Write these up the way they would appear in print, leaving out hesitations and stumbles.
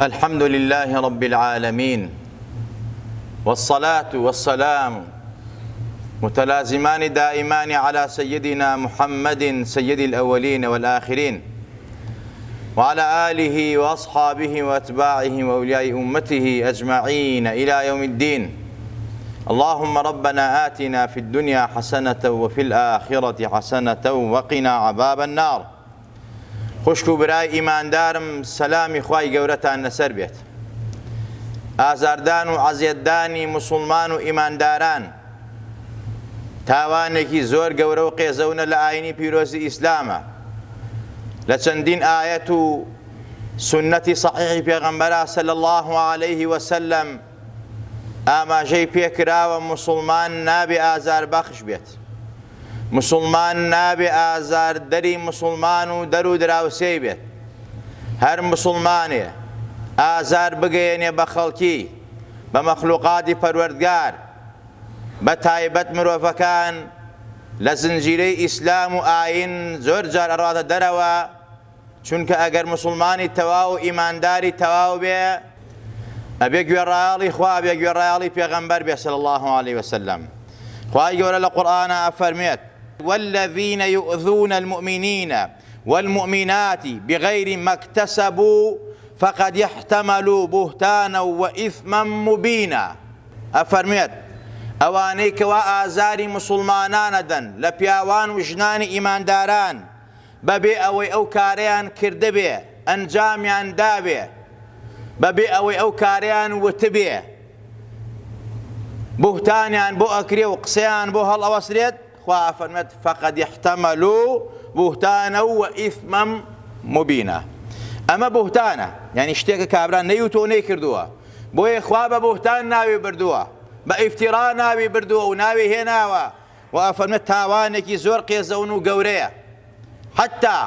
الحمد لله رب العالمين، والصلاة والسلام متلازمان دائمان على سيدنا محمد سيد الأولين والآخرين، وعلى آله وأصحابه وأتباعه وأولياء أمته أجمعين إلى يوم الدين. اللهم ربنا آتنا في الدنيا حسنة وفي الآخرة حسنة وقنا عذاب النار. خوشکو برای ئیماندارم، سەلامی خوای گەورەتان لەسەر بێت. ئازاردان و عەزیەتدانی موسڵمان و ئیمانداران تاوانێکی زۆر گەورە و قێزەونە لە ئاینی پیرۆزی ئیسلامە. لە چەندین ئایەت و سنەتی صحیحی پێغەمبەرا صلی الله عليه وسلم ئاماژەی پێکراوە موسڵمان نابێ ئازار بەخش بێت، مسلمان نابێ ئازار دەری مسلمان و دەر و دراوسێی بێت. هەر مسلمانێ ئازار بگەێنێ بە خەڵکی، بە مەخلوقاتی پەروەردگار، بە تایبەت مرۆڤەکان لە زنجیرەی ئیسلام و ئاین زۆر جار ئەڕاتە دەرەوە، چونکە ئەگەر مسلمانی تەواو و ئیمانداری تەواو بێ ئەبێ گوێڕایاڵی خوا بێ، گوێڕایاڵی پێغەمبەر بێ صلی الله عليه وسلم. خوای گەورە لە قورئانە ئەفەرمێت: والذين يؤذون المؤمنين والمؤمنات بغير ما اكتسبوا فقد يحتملوا بهتانا وإثما مبينا. ئەفەرمێت ئەوانەی کەوا ئازاری مسلمانانە دەن لە پیاوان و ژنانی ئیمانداران بەبێ ئەوەی ئەو کارەیان کردبێ، ئەنجامیان دابێ، بەبێ ئەوەی ئەو کارەیان وتبێ، بوهتانیان بۆ ئەکرێ و قسەیان بۆ هەڵئەوەسرێت، خوا فەرمێت فقد يحتملوا بوهتانا وإثما مبينا. ئەمە بوهتانە، یعنی شتێکە کابران نەیوتۆ نەیکردووە، بۆیە خوا بە بوهتان ناوی بردووە، بە ئیفتیرا ناوی بردووە و ناوی هێناوە، و ئەفەرمێت تاوانێکی زۆر قێزەون و گەورەیە. حتا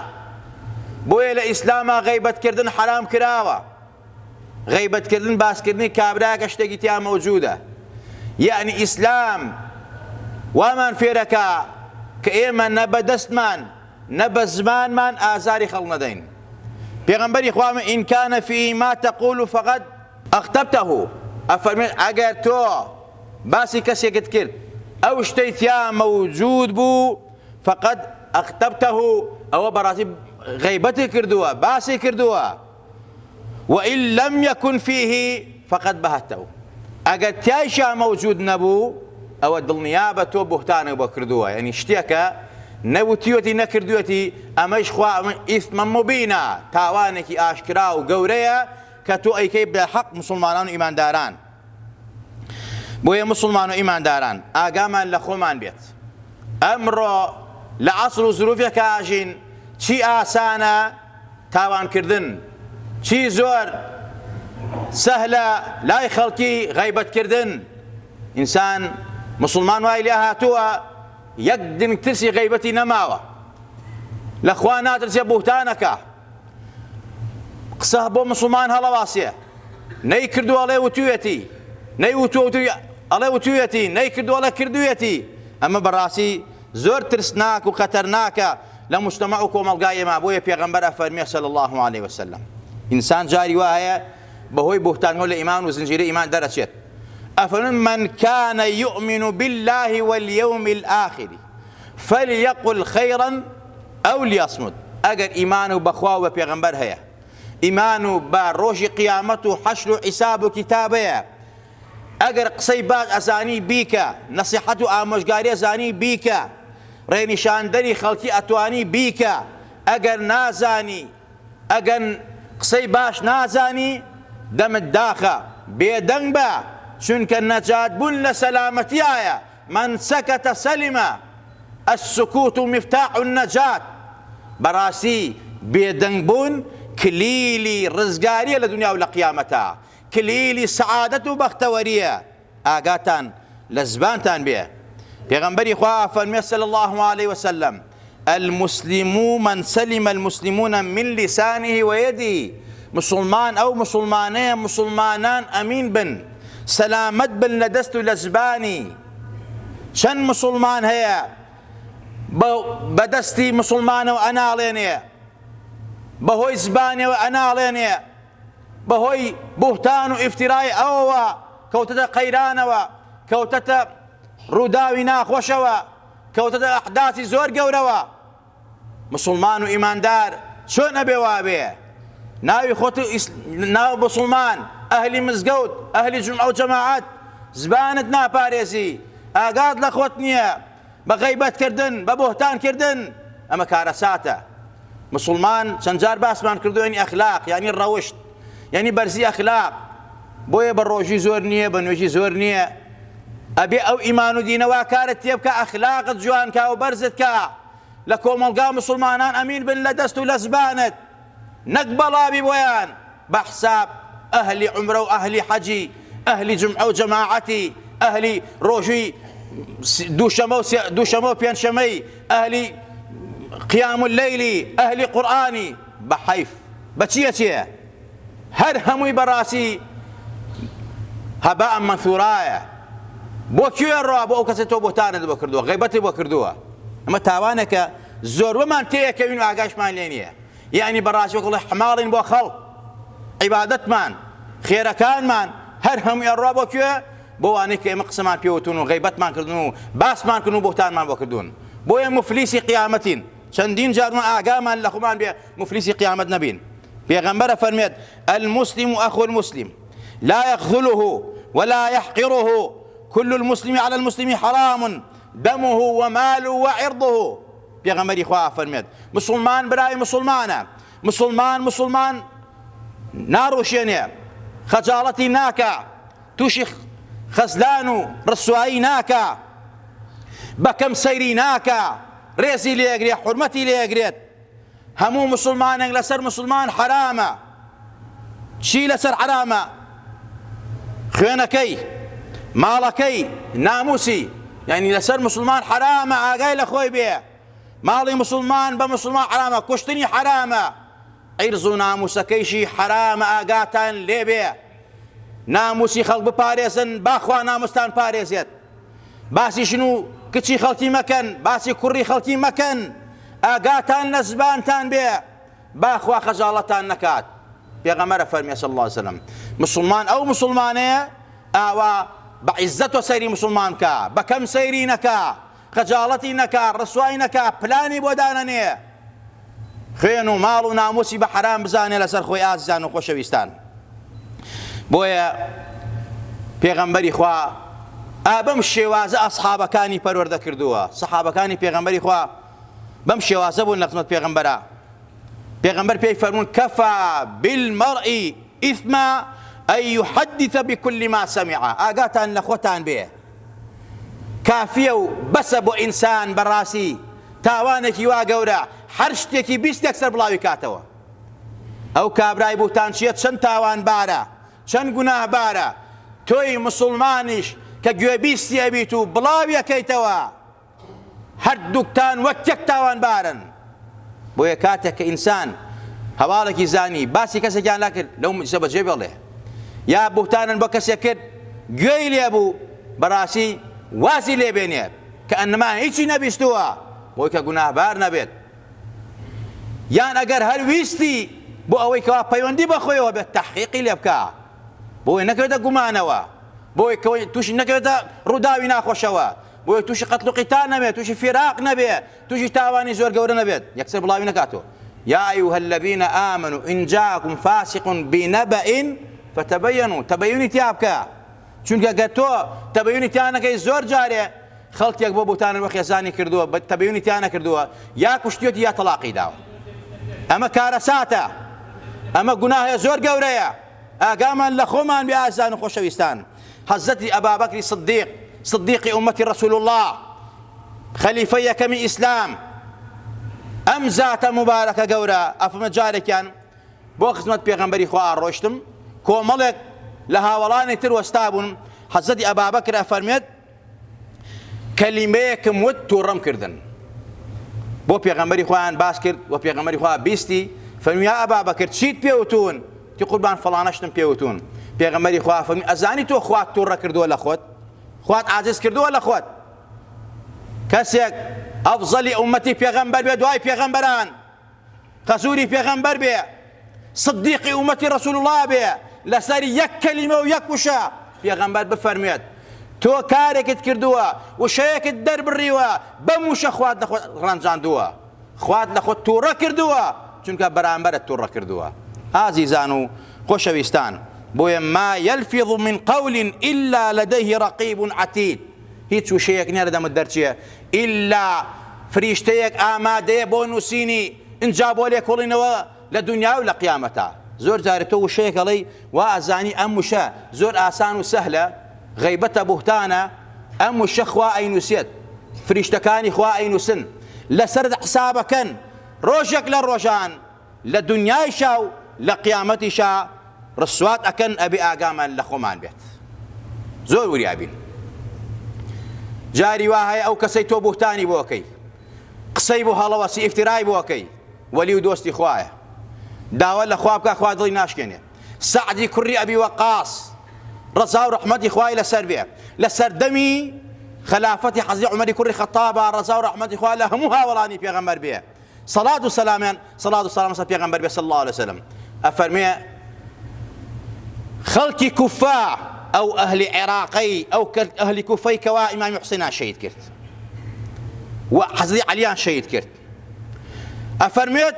بۆیە لە ئیسلامە غەیبەتکردن حرام کراوە. غەیبەتکردن، باسکردنی کابراکە شتێکی تیا مەوجودە. یعنی ئیسلام وامان فێرەکە کە ئێمە نە بە دەستمان نە بە زمانمان ئازاری خەڵک نەدەین. پێغەمبەری خوا ئین کانە فیه ما تەقول فەقەد ئەختەبتەهو، ئەفەرمێت ئەگەر تۆ باسی کەسێکت کرد ئەو شتەی تیا مەوجود بوو فەقەد ئەختەبتەهو، ئەوە بەڕاستی غەیبەتی کردووە، باسی کردووە. وئین لەم یەکن فیه فەقەد بەهەتەهو، ئەگەر تیایشا مەوجود نەبوو ئەوە دڵنیا بە تۆ بوهتانێک بۆ کردووە، یعنی شتێکە نەوتیوەتی نەکردوەتی، ئەمەش خوا ئیثمە مبینە، تاوانێکی ئاشکرا و گەورەیە کە تۆ ئەیکەی بە حەق مسلمانان و ئیمانداران. بۆیە مسلمان و ئیمانداران ئاگامان لە خۆمان بێت. ئەمڕۆ لە عەسر و زروفێکە ئاژین، چی ئاسانە تاوانکردن، چی زۆر سەهلە لای خەڵکی غەیبەتکردن. ئینسان مسلمان وای لێ هاتووە یەک دنگ ترسی غەیبەتی نەماوە، لە خوا ناترسێ بوهتانەکە، قسە بۆ مسلمان هەڵەواسێ، نەیکردووە ئەڵێ وتوویەتی، نەیوتووە ئەڵێ وتوویەتی، نەیکردووە ئەڵێ کردوویەتی. ئەمە بەڕاستی زۆر ترسناک و خەتەرناکە لە مجتەمەع و کۆمەڵگای ئێمە. بۆیە پێغەمبەر ئەفەرمێ صلی الله عليه وسلم ئینسان جاری وایە بەهۆی بوهتانەوە لە ئیمان و زنجیرەی ئیمان دەرەچێت. ئەفەرمێن من كان يؤمن بالله واليوم الآخر فليقل خيرا أو ليصمت. ئەگەر ئیمان و بەخوا و بە پێغەمبەر هەیە، ئیمان و بە ڕۆژی قیامەت و حەشر و حیساب و کتابەیە، ئەگەر قسەی باش ئەزانی بیکە، نەسیحەت و ئامۆژگاری ئەزانی بیکە، ڕێنیشاندەری خەڵکی ئەتوانی بیکە، ئەگەر نازانی، ئەگەر قسەی باش نازانی، دەمت داخە، بێدەنگ بە، چونکە نەجات بوون لە سەلامەتیایە. من سەکەتە سەلیمە، السکوت مفتاح النەجات. بەڕاستی بێدەنگ بوون کلیلی ڕزگاریە لە دنیا و لە قیامەتە، کلیلی سەعادەت و بەختەوەریە. ئاگاتان لە زبانتان بێ. پێغەمبەری خوا فەرمێ صلی الله عليه وسلم المسلم من سلم المسلمون من لسانه ويده. مسلمان ئەو مسلمانەیە مسلمانان ئەمین بن، سەلامەت بن لە دەست و لە زبانی. چەند مسلمان هەیە بەدەستی مسلمانەوە ئەناڵێنێ، بەهۆی زبانەوە ئەناڵێنێ، بەهۆی بوهتان و ئیفتیرای ئەوەوە کەوتەتە قەیرانەوە، کەوتەتە ڕووداوی ناخۆشەوە، کەوتەتە ئەحداثی زۆر گەورەوە. مسلمان و ئیماندار چۆن ئەبێ وابێ؟ ناوی خۆت ناو مسلمان، ئەهلی مزگەوت، ئەهلی جومعە و جەماعەت، زبانت ناپارێزی، ئاگات لە خۆت نییە، بە غەیبەتکردن، بە بوهتانکردن، ئەمە کارەساتە. مسلمان چەند جار باسمان کردو یعنی ئەخلاق، یعنی ڕەوشت، یعنی بەرزی ئەخلاق. بۆیە بە ڕۆژی زۆر نییە، بە نوێژی زۆر نییە، ئەبێ ئەو ئیمان و دینەوە کارت تێ بکە، ئەخلاقت جوان کا و بەرزت کە لە کۆمەڵگا مسلمانان ئەمین بن لە دەست و لە زبانت، نەک بەڵاوی بۆیان بە حساب ئەهلی عومرە و ئەهلی حەجی، ئەهلی جومعە و جەماعەتی، ئەهلی ڕۆژوی دووشەمە و پێنجشەمەی، ئەهلی قیام اللەیلی، ئەهلی قورئانی. بە حەیف بە چییە؟ هەر هەمووی بەڕاستی هەباء منثورایە. بۆ کوێ ڕوا؟ بۆ ئەو کەسێ تۆ بۆتانت بۆ کردووە، غەیبەتی بۆ کردووە. ئەمە تاوانێکە زۆربەمان تێیەکەوین و ئاگاشمان لێ نییە. یعنی بەڕاستی وەکڵێ حماڵین بۆ خەڵق، عیبادەتمان، خێرەکانمان هەر هەمووی ئەڕوا بۆ کوێ؟ بۆ وانەی کە ئێمە قسەمان پێوتون و غەیبەتمان کردن و باسمان کردن و بۆتانمان بۆ کردوون. بۆیە مفلیسی قیامەتین. چەندین جارمان ئاگامان لە خۆمان بێ مفلیسی قیامەت نەبین. پێغەمبەرە فەرمێت: المسلم أخو المسلم لا يخذله ولا يحقره، كل المسلم على المسلم حرام دمه وماله وعرضه. پێغەمبەری خوا فەرمێت مسلمان برای مسلمانە، مسلمان ناڕوشێنێ، خەجاڵەتی ناکە، تووشی خەزلان و ڕسوایی ناکە، بەکەم سەیری ناکە، ڕێزی لێگرێت، حورمەتی لێگرێت. هەموو مسلمانێک لەسەر مسلمان حرامە. چی لەسەر حرامە؟ خوێنەکەی، ماڵەکەی، ناموسی، یعنی لەسەر مسلمان حرامە ئاگای لە خۆی بێ. ماڵی مسلمان بە مسلمان حرامە، کوشتنی حرامە، عیرز و ناموسەکەیشی حرامە ئاگاتان لێ بێ. ناموسی خەڵک بپارێزن، باخوا ناموستان پارێزێت. باسی شن و کچی خەڵکی مەکەن، باسی کوڕی خەڵکی مەکەن، ئاگاتان لە زبانتان بێ، باخوا خەجاڵەتان نەکات. پێغەمبەرە فەرمێ صلی الله علیه وسلم مسلمان ئەو مسلمانەیە ئاوا بە عیززەت و سەیری مسلمان کە، بەکەم سەیری نەکا، خەجاڵەتی نەکا، ڕسوایی نەکا، پلانی بۆ دانەنێ، خوێن و ماڵ و ناموسی بە حرام بزانێ لەسەر خۆی. ئازیزان و خۆشەویستان، بۆیە پێغەمبەری خوا بەم شێوازە ئەسحابەکانی پەروەردە کردووە. سەحابەکانی پێغەمبەری خوا بەم شێوازە بوون لە خزمەت پێغەمبەرە. پێغەمبەر پێی فەرموون کەفا بالمەرئی ئیثما ئەن یحەدیث بكل ما سمع. ئاگاتان لە خۆتان بێ، کافیە و بەسە بۆ ئینسان بەڕاستی تاوانێکی وا گەورە هەر شتێکی بیستێک سەر بڵاوی کاتەوە. ئەو کابرای بوتان چیە؟ چەند تاوانبارە، چەند گوناهبارە. تۆی مسلمانیش کە گوێبیستی ئەبیت و بڵاویەکەیتەوە، هەردووکتان وەک یەک تاوانبارن. بۆیە کاتێک کە ئینسان هەواڵێکی زانی باسی کەسێکیان ناکرد لەو مجلسە بەجێ بێڵێ، یا بوتانن بۆ کەسێک کرد گوێی لێبوو، بەڕاستی وازی لێبێنێت کە ئەنەما هیچی نەبیستووە بۆی کە گوناهبار نەبێت. یان ئەگەر هەر ویستی بۆ ئەوەی کەوا پەیوەندی بەخۆیەوە بێت تەحقیقی لێ بکە، بۆی نەکەوێتە گومانەوە، بۆی تووشی نەکەوێتە ڕووداوی ناخۆشەوە، بۆی تووشی قەتڵ و قیتال نەبێت، تووشی فیراق نەبێت، تووشی تاوانی زۆر گەورە نەبێت، یەکسەر بڵاوی نەکاتەوە. یا ئەیها الذین ئامنوا ئین جاءکم فاسق بنەبەء فتەبەیەنوا. تەبەیونی تیا بکە، چونکە گە تۆ تەبەیونی تیا نەکەی زۆر جارێ خەڵکێک بۆ بوتانن وە خێزانی کردووە، تەبەیونی تیا نەکردووە، یا کوشتیۆتی یا تەلاقی داوە. ئەمە کارەساتە، ئەمە گوناهە زۆر گەورەیە. ئاگامان لە خۆمان بێ ئازیزان و خۆشەویستان. حەزەتی ئەبابەکری سدیق، صدیقی ئومەتی ڕەسوول الله، خەلیفەی یەکەمی ئیسلام، ئەم زاتە مبارەکە گەورە ئەفەرمێت جارێکیان بۆ خزمەت پێغەمبەری خوا ئاڕۆشتم، کۆمەڵێک لە هاوڵانی تر وەستا بوون. حەزەتی ئەبابەکر ئەفەرمێت کەلیمەیەکم وت تووڕەم کردن. بۆ پێغەمبەری خۆیان باس کرد و پێغەمبەری خوا بیستی، فەرمووی یا ئەبابەکر چیت پێوتون؟ تی قوربان فەڵانەشتم پێوتون. پێغەمبەری خوا فەرمووی ئەزانی تۆ خوات تووڕە کردووە لە خۆت؟ خوات عاجز کردووە لە خۆت؟ کەسێک ئەفزەلی ئومەتی پێغەمبەر بێ، دوای پێغەمبەران، خەسووری پێغەمبەر بێ، صدیقی ئومەتی ڕەسوول الله بێ، لەسەر یەک کەلیمە و یەک وشە پێغەمبەر بفەرمێت تۆ کارێکت کردووە وشەیەکت دەربڕیوە بەم وشە خوات لە خۆت ڕەنجاندووە، خوات لە خۆت تووڕە کردووە چونکە بەرامبەرت تووڕە کردووە. ئازیزان و خۆشەویستان، بۆیە ما يلفظ من قول إلا لديه رقيب عتيد، هیچ وشەیەک نییە لە دەمت دەرچێ ئیلا فریشتەیەک ئامادەیە بۆ نووسینی ئینجا بۆ لێکۆڵینەوە لە دنیا و لە قیامەتە. زۆر جارێ تۆ وشەیەک ئەڵێی وا ئەزانی ئەم وشە زۆر ئاسان و سەهلە، غەیبەتە بوهتانە، ئەم وشە خوا ئەینووسێت، فریشتەکانی خوا ئەینووسن، لەسەر حسابەکەن ڕۆژێک لە ڕۆژان لە دنیایشا و لە قیامەتیشا ڕسوات ئەکەن ئەبێ ئاگامان لە خۆمان بێت. زۆر وریابین. جاری وا هەیە ئەو کەسەی تۆ بوهتانی بۆکەی، قسەی بۆ هەڵەوەسی ئیفتیرای بۆکەی، وەلی و دۆستی خوایە، داوا لە خوا بکە خوا دڵی ناشکێنێ. سەعدی کوڕی ئەبی وەقاس ڕەزا و ڕەحمەتی خوای لەسەر بێ، لە سەردەمی خلافەتی حەزری عومەری کوڕی خەتابە ڕەزا و ڕەحمەتی خوا لە هەموو هاوڵانی پێغەمبەر بێ، سەڵات و سەلامیان سەڵات و سەلام لەسەر پێغەمبەر بێ صلی الله علیه وسلم. ئەفەرمێ خەڵکی کوفە ئەو ئەهلی عێراقی ئەو ئەهلی کوفەی کەوا ئیمامی حوسێنیان شەهید کرد و حەزری عەلییان شەهید کرد. ئەفەرمێت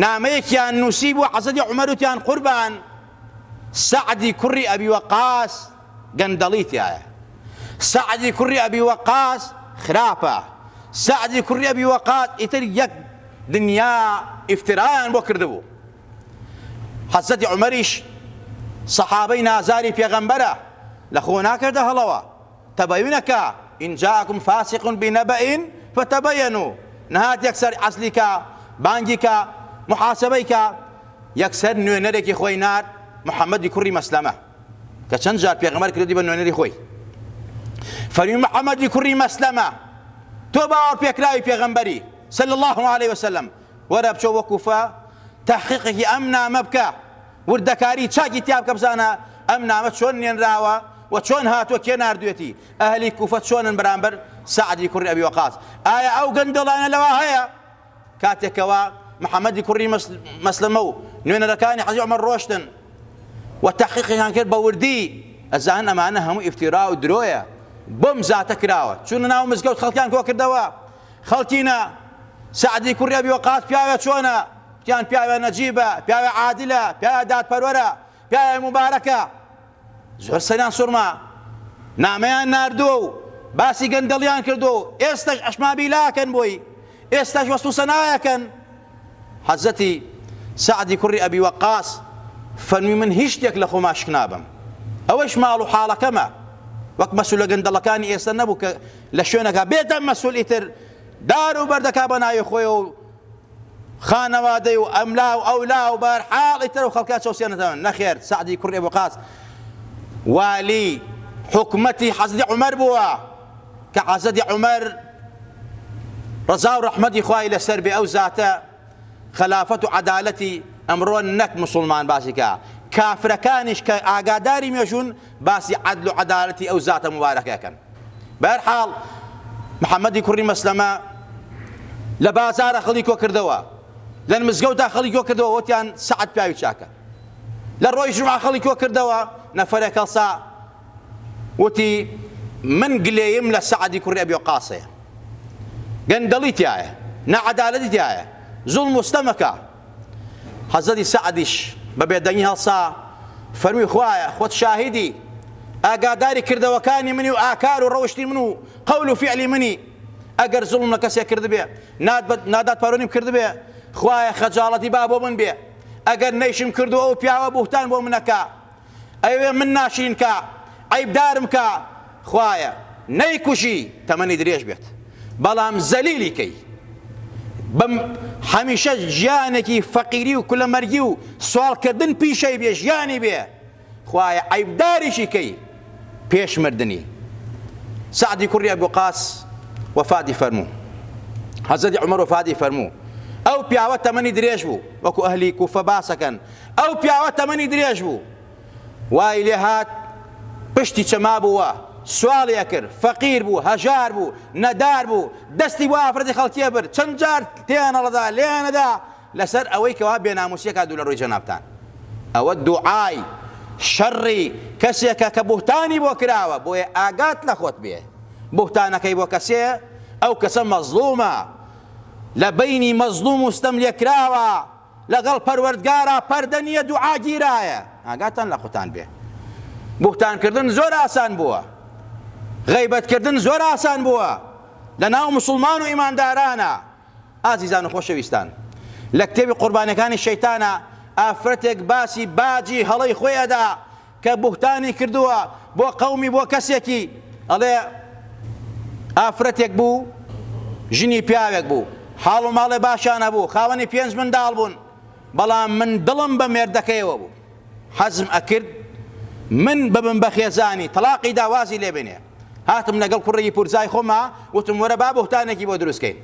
نامەیەکیان نووسی بوو حەزری عومەر وتیان قوربان سەعدی کوڕی ئەبی وەقاس گەندەڵی تایە، سەعدی کوڕی ئەبی وەقاس خراپە، سەعدی کوڕی ئەبی وەقاس ئیتر یەک دنیا ئیفترایان بۆ کردبوو. حەزەتی عومەریش سەحابەی نازاری پێغەمبەرە لە خۆ ناکردە هەڵەوە، تەبەیونەکە ئین جاءکم فاسق بنەبەئین فتەبەیەنوا، نهات یەکسەر عەزلی کە بانگی کە محاسبەی کە یەکسەر نوێنەرێکی خۆی نار محەممەدی کوڕی مەسلەمە کە چەند جار پێغەمبەر کردی بە نوێنەری خۆی. فەرمی محەممەدی کوڕی مەسلەمە تۆ باوەڕ پێکراوی پێغەمبەری صلی الله عليه وسلم، وەرە بچۆ بۆ کوفە تەحقیقێکی ئەم نامە بکە، وردەکاری چاکی تیا بکە بزانە ئەم نامە چۆن نێنراوە و چۆن هاتووە کێ ناردوێتی، ئەهلی کوفە چۆنن بەرامبەر سەعدی کوڕی ئەبی وەقاس. ئایا ئەو گەندەڵانە لەوا هەیە کاتێکەوە محەممەدی کوڕی مەسلەمە و نوێنەرەکانی حەزری عومەر ڕۆشتن و تەحقیقیان کرد بە وردی، ئەزان ئەمانە هەموو ئیفتیرا و درۆیە، بۆم زاتە کراوە، چونە ناو مزگەوت خەڵکیان کۆ کردەوە، خەڵکینە سەعدی کوڕی ئەبی وەقاس پیاوە چۆنە، پیان پیاوە نەجیبە، پیاوە عادلە، پیاوە دادپەروەرە، پیاوە مبارەکە، زۆر سەریان سوڕما نامەیان ناردووە و باسی گەندەڵیان کردو و ئێستاش ئەشمابیلاکەن بۆی، ئێستاش وەستو سەنایەکەن. حەزەتی سەعدی کوڕی ئەبی وەقاس فەرمی من هیچ شتێک لە خۆما شک نابم، ئەوەش ماڵ و حاڵەکەمە، وەک مەسوولە گەندەڵەکانی ئێستا نەبوو کە لە شوێنەکە بێتە مەسوول ئیتر دار و بەردەکا بە ناوی خۆی و خانەوادەی و ئەملا و ئەولا و بەرحاڵ ئیتر و خەڵکات چەوسێنەتەوە. نەخێر، سەعدی کوڕی ئەبی وەقاس والی حکومەتی حەزری عومەر بووە کە حەزەتی عومەر ڕەزا و ڕەحمەتی خوای لەسەر بێ ئەو زاتە خلافەت و عەدالەتی ئەمڕۆ نەک موسڵمان باسی کە کافرەکانیش کە ئاگاداری مێژوون باسی عەدل و عەدالەتی ئەو زاتە مبارەکەکەن. بەرحاڵ محەممەدی کوڕی مەسلەمە لە بازارە خەڵی کۆ کردەوە، لە مزگەوتا خەڵی کۆ کردەوە، وتیان سەعد پیاوی چاکە. لە ڕۆژی جومعە خەڵی کۆ کردەوە، نەفەرێک هەڵسا وتی من گلێیم لە سەعدی کوڕی ئەبی وەقاسەیە، گەندەڵی تایە، نەعەدالەتی تایە، زوڵم و ستەمەکە. حەزەتی سەعدیش بە بێدەنگی هەڵسا فەرمی خوایە خۆت شاهیدی ئاگاداری کردەوەکانی منی و ئاکار و ڕەوشتی من و قەول و فیعلی منی، ئەگەر زوڵم لە کەسێک کردبێ نادات پەرۆنیم کردبێ خوایە خەجاڵەتی با بۆ من بێ، ئەگەر نەیشم کردو ئەو پیاوە بوهتان بۆ منەکە، ئەوێ من ناشرین کە عیبدارم کە خوایە نەیکوژی تەمەنی درێژ بێت، بەڵام زەلیلی کەی بەم هەمیشە ژیانێکی فەقیری و کولەمەرگی و سوالکردن پیشەی بێ، ژیانی بێ، خوایە عیبداریشی کەی پێش مردنی. سەعدی کوڕی ئەبی وەقاس وەفاتی فەرموو، حەزەتی عومەر وەفاتی فەرموو، ئەو پیاوە تەمەنی درێژ بوو، وەکو ئەهلی کوفە باسەکەن، ئەو پیاوە تەمەنی درێژ بوو، وای لێ هات پشتی چەما بووە، سواڵیە کرد، فەقیر بوو، هەژار بوو، نەدار بوو، دەستی بۆ ئافرەتی خەڵکیە برد، چەند جار تێنەڵەدا لێنەدا لەسەر ئەوەی کەوا بێناموسیەکە دوو لە ڕووی جەنابتان. ئەوە دوعای شەڕی کەسێکە کە بوهتانی بۆ کراوە بۆیە ئاگات لە خۆت بێ بوهتانەکەی بۆ کەسێ ئەو کەسە مەزلومە لە بەینی مەزلوم و ستەم لێکراوە لەگەڵ پەروەردگارە پەردە نییە دوعا گیرایە ئاگاتان لە خۆتان بێ بوهتانکردن زۆر ئاسان بووە غەیبەتکردن زۆر ئاسان بووە لە ناو موسڵمان و ئیماندارانە ئازیزان و خۆشەویستان لە کتێبی قوربانیەکانی شەیتانە ئافرەتێک باسی باجی هەڵەی خۆیەدا کە بوهتانی کردووە بۆ قەومی بۆ کەسێکی ئەڵێ ئافرەتێک بوو ژنی پیاوێک بوو حاڵ و ماڵێ باشانە بوو خاوەنی 5 منداڵ بوون بەڵام من دڵم بە مێردەکەیەوە بوو حەزم ئەکرد من ببم بە خێزانی تەلاقی داوازی لێبێنێ هاتم لەگەڵ کوڕێکی پورزای خۆما وتم وەرە با بوهتانێکی بۆ دروستکەین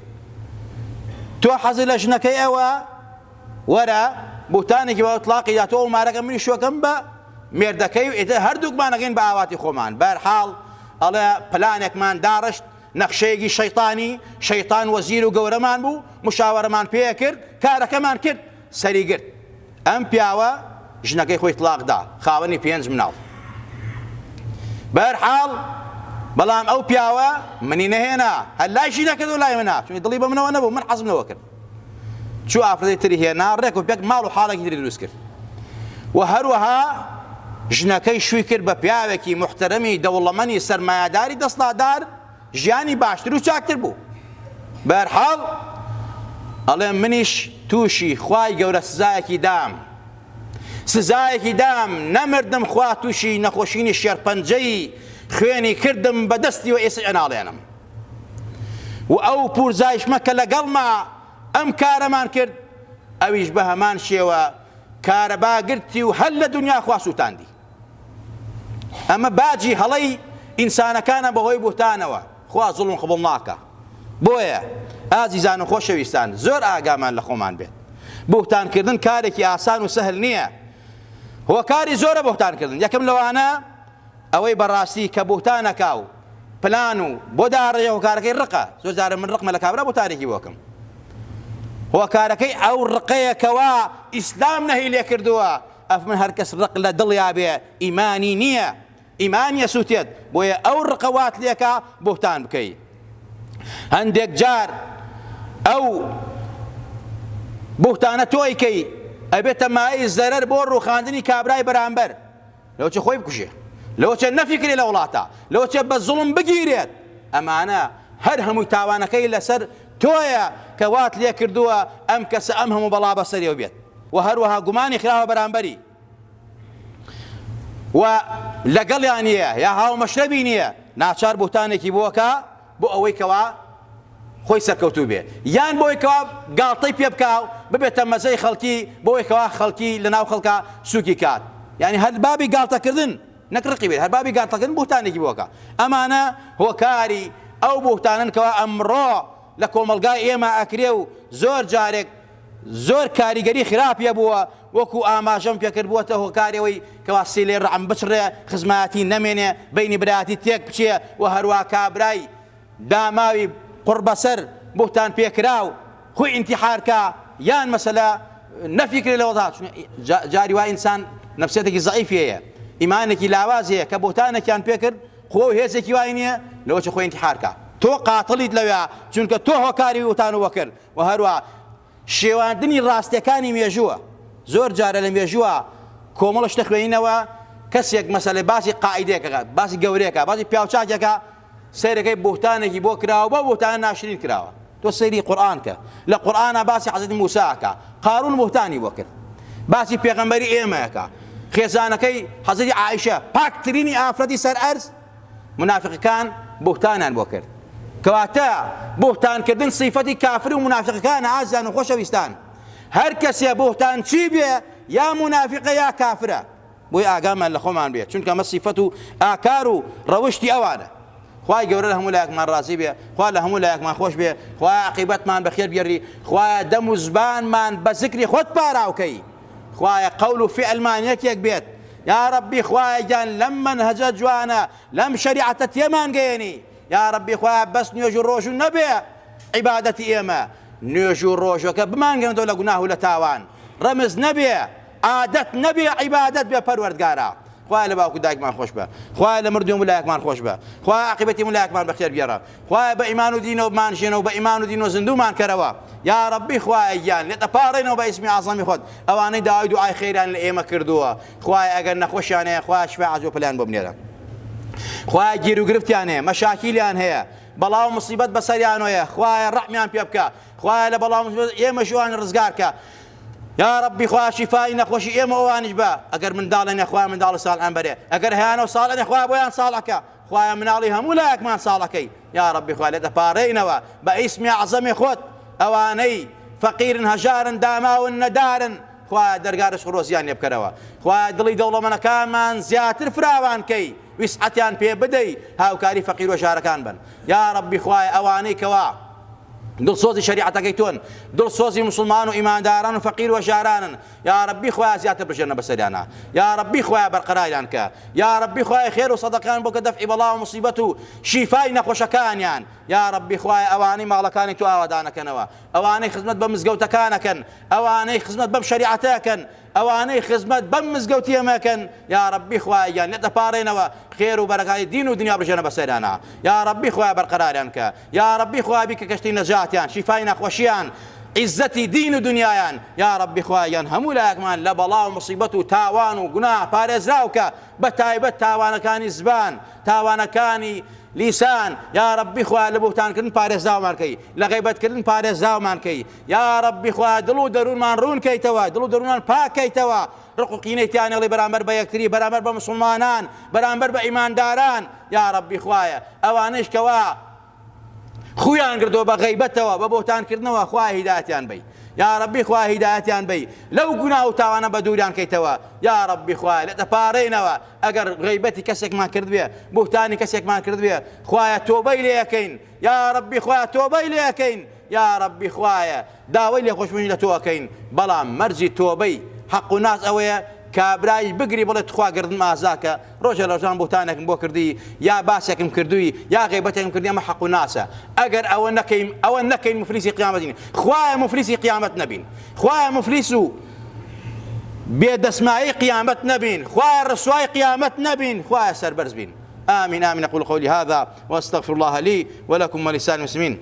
تۆ حەزی لە ژنەکەی ئەوە وەرە بوهتانێکی بۆ تەلاقی دا تۆ ومارەکە منی شۆکەم بە مێردەکەی و ئێتر هەردووکمانەکەین بە ئاواتی خۆمان بەرحاڵ ئەڵێ پلانێکمان داڕشت نەخشەیەکی شەیطانی شەیطان وەزیر و گەورەمان بوو مشاوەرەمان پێ کرد کارەکەمان کرد سەری گرت ئەم پیاوە ژنەکەی خۆی تەلاقدا خاوەنی 5 منداڵ بەرحاڵ بەڵام ئەو پیاوە منی نەهێنا هەر لای ژینەکەدەوە لای منە چونی دڵی بە منەوە نەبوو من حەزم لەوە کرد چوو ئافرەتەی تری هێنا ڕێک و پێک ماڵ و حاڵێکی تری دروست کرد و هەروەها ژنەکەی شووی کرد بە پیاوێکی محتەرەمی دەوڵەمەندی سەرمایەداری دەسڵاتدار ژیانی باشتر و چاکتر بوو بەرحاڵ ئەڵێ منیش تووشی خوای گەورە سزایەکی دام نەمردم خوا تووشی نەخۆشینی شێرپەنجەی خوێنی کردم بە دەستی و ئێستا ئەناڵێنم و ئەو پورزایشمە کە لەگەڵما ئەم کارەمان کرد ئەویش بە هەمان شێوە کارەبا گرتی و هەر لە دنیا خوا سووتاندی ئەمە باجی هەڵەی ئینسانەکانە بەهۆی بوهتانەوە خوا زوڵم قبوڵ ناکە بۆیە ئازیزان و خۆشەویستان زۆر ئاگامان لە خۆمان بێت بوهتانکردن کارێکی ئاسان و سەهل نییە هۆکاری زۆرە بوهتانکردن یەکەم لەوانە ئەوەی بەڕاستی کە بوهتانەکا و پلان و بۆ داڕێ هۆکارەکەی ڕقە زۆر جارە من ڕقمە لە کابرا بوهتانێکی بۆکەم هۆکارەکەی ئەو ڕقەیەکەوە ئیسلام نەهی لێ کردووە ئەفمن هەر کەس ڕق لە دڵیا بێ ئیمانی نییە ئیمانیە سووتێت بۆیە ئەو ڕقەوات لێکە بوهتان بکەی هەندێک جار ئەو بوهتانە تۆی کەی ئەبێتە مای زەرەر بۆ ڕووخاندنی کابرای بەرامبەر لەوچە خۆی بکوژێ لەوچە نەفیکرێ لە وڵاتە لەوچە بە زوڵم بگیرێت ئەمانە هەر هەمووی تاوانەکەی لەسەر تۆیە کە وات لێ کردووە ئەم کەسە ئەم هەموو بەڵا بەسەریەوە بێت و هەروەها گومانی خراوە بەرامبەری و لەگەڵیان نییە یا هاومەشرەبی نییە ناچار بوهتانێکی بۆکە بۆ ئەوەی کەوا خۆی سەرکەوتوو بێ یان بۆی کەوا گاڵتەی پێ بکاو ببێتە مەزەی خەڵکی بۆی کەوا خەڵکی لەناو خەڵکە سووکی کات یعنی هەر بابی گاڵتەکردن نەکڕقی بێت هەر بابی گاڵتەکردن بوهتانێکی بۆکە ئەمانە هۆکاری ئەو بوهتانن کەوا ئەمڕۆ لە کۆمەلگای ئێمە ئەکرێ و زۆر جارێک زۆر کاریگەری خراپیە بووە وەکو ئاماژەم پێکردبووەتە هۆکارەوەی کەوا سیلێ ڕەعم بچڕێ خزمەتی نەمێنێ بەینی براتی تێک بچێ و هەروە کابرای داماوی قوربەسەر بوهتان پێکراو خۆی ئینتیحارکە یان مەسەلە نەفیکرێ لەوەدا جاری وا ئینسان نەفسێتێکی زەعیفی هەیە ئیمانێکی لاواز هەیە کە بوهتانێکیان پێکرد خۆ هێزێکی وای نییە لەوەچە خۆی ئینتیحارکە تۆ قاتڵیت لەوێ چونکە تۆ هۆکاری وتانەوە کرد و هەروە شێواندنی ڕاستیەکانی مێژووە زۆر جارە لە مێژووە کۆمەڵش دەخوێنینەوە کەسێک مەسەلێ باسی قاعیدەیەکە باسی گەورەیەکە باسی پیاوچاکێکە سیرەکەی بوهتانێکی بۆ کراوە بۆ بوهتانە ناشرین کراوە تۆ سەیری قورئان کە لە قورئانە باسی حەزرەتی موساکە قارون بوهتانی بۆ کرد باسی پێغەمبەری ئێمەیەکە خێزانەکەی حەزرەتی عایشە پاکترینی ئافرەتی سەر ئەرز منافقەکان بوهتانیان بۆ کرد کەواتە بوهتانکردن سیفەتی کافر و منافقەکانە ئازیزان و خۆشەویستان هەر کەسێ بوهتان چی بێ یا منافقە یا کافرە بۆی ئاگامان لە خۆمان بێت چونکە ئەمە سیفەت و ئاکار و ڕەوشتی ئەوانە خوای گەورە لە هەموو لایەکمان ڕازی بێ خوا لە هەموو لایەکمان خۆش بێ خوای عاقیبەتمان بەخێر بێڕی خوای دەم و زبانمان بە زیکری خۆت پاراوکەی خوای قەول و فعلمان یەکێک بێت یا ربی خوای گیان لەم منهەجە جوانە لەم شەریعەتە تێمان گەیەنی یا ربی خوای بەس نوێژ و ڕۆژ نەبێ عیبادەتی ئێمە نوێژ و ڕۆژەکە بمانگەنەوە لە گوناه و لە تاوان ڕەمز نەبێ عادەت نەبێ عیبادەت بێ پەروەردگارە. خوای لە باوکو دایکمان خۆش بە، خوای لە مردوون ویلایەکمان خۆش بە، خوای عاقبەتی ویلایەکمان بەخێر بێڕە، خوای بە ئیمان و دینەوە بمانژێنەوە، بە ئیمان و دینەوە زیندوومان کەرەوە. یا ربی خوای گیان لێتە پاڕێنەوە بە ئیسمی عەزەمی خۆت ئەوانەی داوای دوعای خێران لە ئێمە کردووە. خوای ئەگەر نەخۆشیان هەیە خوای شفای عەجۆ پلیان بۆ بنێرە. خوای گیر و گرفتیان هەیە، مەشاکیلیان هەیە، بەڵاو مصیبەت بەسەریانەوەیە، خوای ڕەحمیان پێ بکە، خوای لە بەڵاو ئێمەش ئەوان ڕزگارکە. یا ربی خوای شیفای نەخۆشی ئێمە ئەوانیش بە، ئەگەر منداڵێنە خوای منداڵی ساڵحیان بەرێ، ئەگەر هەیانەوە ساڵحێنە خوای بۆیان ساڵحەکە، خوای مناڵی هەموو لایەکمان ساڵحەکەی. یا ربی خوای لێتە پاڕێنەوە بە ئیسمی عەزەمی خۆت ئەوانەی فەقیرن هەژارن داماون نەدارن، خوای دەرگارش ڕۆزیان لێ بکەرەوە، خوای دڵی دەوڵەمەندەکانمان زیاتر فراوان کەی، ویسعەتیان پێ بدەی، هاوکاری فەقیر و هەژارەکان بن. یا ربی خوای ئەوانەی کەوا دڵسۆزی شریعەتەکەی تۆن، دڵسۆزی مسلمان و ئیمانداران و فەقیر و هەژارانن، یا ربی خوای زیاتر بژێنە بەسەریانە، یا ربی خوای بەرقەراریان کە، یا ربی خوای خێر و سەدەقەیان بۆ کە دەفعی بەڵاو مصیبەت و شیفای نەخۆشەکانیان. یا ربی خوای ئەوانەی ماڵەکانی تۆ ئاوادانەکەنەوە، ئەوانەی خزمەت بە مزگەوتەکانەکەن، ئەوانەی خزمەت بەم شریعەتەکەن، ئەوانەی خزمەت بەم مزگەوتی ئەمەکەن، یا ربی خوایان لێتە پاڕێنەوە خێر و بەرەکەی دین و دنیا بژێنە بەسەریانە. یا ربی خوای بەرقەراریان کە، یا ربی خوای بیکە کەشتی نەجاتیان، شیفای نەخۆشییان، عیزەتی دین و دنیایان. یا ربی خوایان هەموو لایەکمان لە بەڵاو مصیبەت و تاوان و گوناه پارێزراوکە، بە تایبەت تاوانەکانی زبان، تاوانەکانی لیسان. یا ربی خوای لە بوتانکردن پارێزراومان کەی، لە غیبەتکردن پارێزراومان کەی. یا ربی خوای دڵ و دەروونمان ڕوون کەیتەوە، دڵ و دەروونمان پاک کەیتەوە، ڕق و قینەیتیانەڵی بەرامبەر بە یەکتری، بەرامبەر بە مسلمانان، بەرامبەر بە ئیمانداران. یا ربی خوایە ئەوانەش کەوا خویان کردەوە بە غیبەتەوە، بە بۆتانکردنەوە، خوای هیدایەتیان بەی. یا ربی خوای هیدایەتیان بەی، لەو گوناه و تاوانە بە دووریان کەیتەوە. یا ربی خوای لێتە پاڕێنەوە ئەگەر غیبەتی کەسێکمان کرد بێ، بوهتانی کەسێکمان کرد بێ، خوایە تۆبەی لێ یەکەین. یا ربی خوایە تۆبەی لێ یەکەین. یا ربی خوایە داوای لێخۆشبوونی لە تۆ ئەکەین، بەڵام مەرجی تۆبەی حەق و ناز ئەوەیە کابرایی بگری بڵێت خواگردن ئازاکە، ڕۆژە لە ژان بوتانێکم بۆ کردی، یا باسێکم کردووی، یا غیبەتێکم کردی، ئەمە حەق و ناسە. ئەگەر ئەوە نەکەین مفلیسی قیامەتین. خوایە مفلیسی قیامەت نەبین، خوایە مفلیس و بێدەسمایی قیامەت نەبین، خوایە ڕسوای قیامەت نەبین، خوایە سەربەرز بین. آمين آمين. أقول قولي هذا وأستغفر الله لي ولكم ولسائر المسلمين.